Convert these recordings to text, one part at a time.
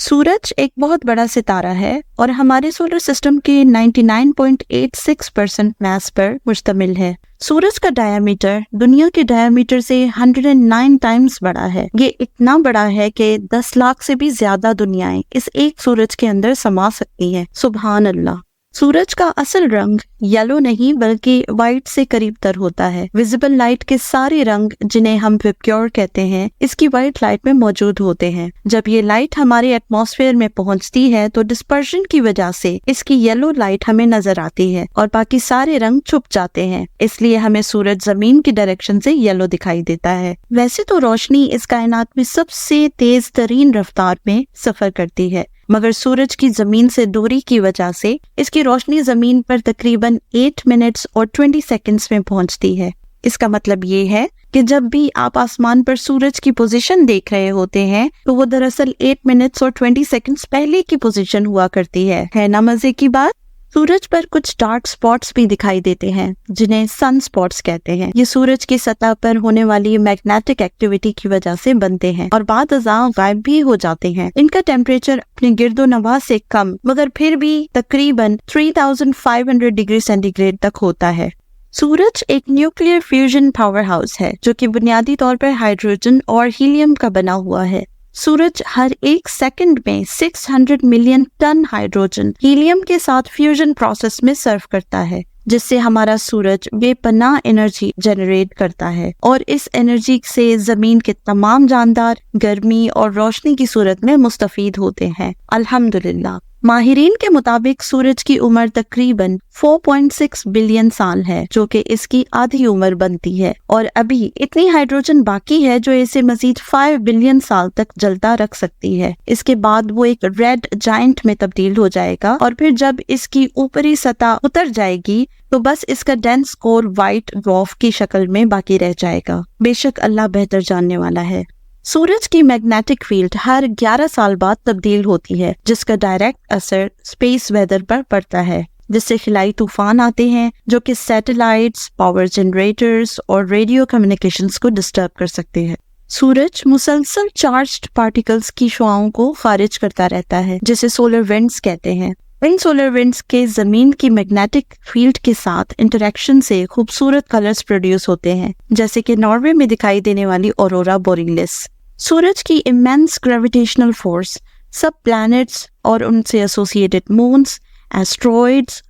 सूरज एक बहुत बड़ा सितारा है और हमारे सोलर सिस्टम के 99.86% मास पर मुश्तमिल है। सूरज का डायमीटर दुनिया के डायमीटर से 109 टाइम्स बड़ा है। ये इतना बड़ा है कि 10 लाख से भी ज्यादा दुनियाएं इस एक सूरज के अंदर समा सकती हैं। सुभान अल्लाह। सूरज का असल रंग येलो नहीं बल्कि व्हाइट से करीब तर होता है। विजिबल लाइट के सारे रंग जिन्हें हम विबग्योर कहते हैं इसकी व्हाइट लाइट में मौजूद होते हैं। जब ये लाइट हमारे एटमॉस्फेयर में पहुंचती है तो डिस्पर्शन की वजह से इसकी येलो लाइट हमें नजर आती है और बाकी सारे रंग छुप जाते हैं, इसलिए हमें सूरज जमीन की डायरेक्शन से येलो दिखाई देता है। वैसे तो रोशनी इस कायनात में सबसे तेज तरीन रफ्तार में सफर करती है, मगर सूरज की जमीन से दूरी की वजह से इसकी रोशनी जमीन पर तकरीबन 8 मिनट्स और 20 सेकंड्स में पहुंचती है। इसका मतलब ये है कि जब भी आप आसमान पर सूरज की पोजीशन देख रहे होते हैं तो वो दरअसल 8 मिनट्स और 20 सेकंड्स पहले की पोजीशन हुआ करती है ना मजे की बात। सूरज पर कुछ डार्क स्पॉट्स भी दिखाई देते हैं जिन्हें सन स्पॉट्स कहते हैं। ये सूरज की सतह पर होने वाली मैग्नेटिक एक्टिविटी की वजह से बनते हैं और बाद गायब भी हो जाते हैं। इनका टेम्परेचर अपने गिर्दोनवा से कम मगर फिर भी तकरीबन 3500 डिग्री सेंटीग्रेड तक होता है। सूरज एक न्यूक्लियर फ्यूजन पावर हाउस है जो कि बुनियादी तौर पर हाइड्रोजन और हीलियम का बना हुआ है। सूरज हर एक सेकंड में 600 मिलियन टन हाइड्रोजन हीलियम के साथ फ्यूजन प्रोसेस में सर्व करता है, जिससे हमारा सूरज बेपनाह एनर्जी जनरेट करता है और इस एनर्जी से जमीन के तमाम जानदार गर्मी और रोशनी की सूरत में मुस्तफीद होते हैं। अल्हम्दुलिल्लाह। माहिरीन के मुताबिक सूरज की उम्र तकरीबन 4.6 बिलियन साल है, जो कि इसकी आधी उम्र बनती है और अभी इतनी हाइड्रोजन बाकी है जो इसे मजीद 5 बिलियन साल तक जलता रख सकती है। इसके बाद वो एक रेड जायंट में तब्दील हो जाएगा और फिर जब इसकी ऊपरी सतह उतर जाएगी तो बस इसका डेंस कोर व्हाइट ड्वार्फ की शक्ल में बाकी रह जाएगा। बेशक अल्लाह बेहतर जानने वाला है। सूरज की मैग्नेटिक फील्ड हर 11 साल बाद तब्दील होती है, जिसका डायरेक्ट असर स्पेस वेदर पर पड़ता है, जिससे खिलाई तूफान आते हैं जो कि सैटेलाइट्स, पावर जनरेटर्स और रेडियो कम्युनिकेशंस को डिस्टर्ब कर सकते हैं। सूरज मुसलसल चार्ज्ड पार्टिकल्स की शुआओं को खारिज करता रहता है, जिसे सोलर विंड्स कहते हैं। इन सोलर विंड्स के जमीन की मैग्नेटिक फील्ड के साथ इंटरेक्शन से खूबसूरत कलर्स प्रोड्यूस होते हैं, जैसे कि नॉर्वे में दिखाई देने वाली ऑरोरा बोरियलिस। सूरज की इमेंस ग्रेविटेशनल फोर्स सब प्लैनेट्स और उनसे एसोसिएटेड मून्स, एस्ट्रॉइड्स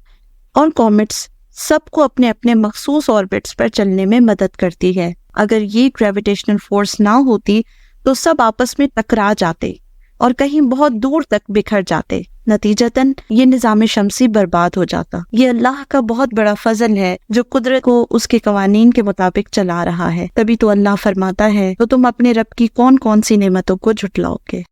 और कॉमेट्स सबको अपने अपने मखसूस ऑर्बिट्स पर चलने में मदद करती है। अगर ये ग्रेविटेशनल फोर्स ना होती तो सब आपस में टकरा जाते और कहीं बहुत दूर तक बिखर जाते। नतीजतन ये निज़ाम शमसी बर्बाद हो जाता। ये अल्लाह का बहुत बड़ा फजल है जो कुदरत को उसके कवानीन के मुताबिक चला रहा है। तभी तो अल्लाह फरमाता है तो तुम अपने रब की कौन कौन सी नेमतों को झुटलाओगे।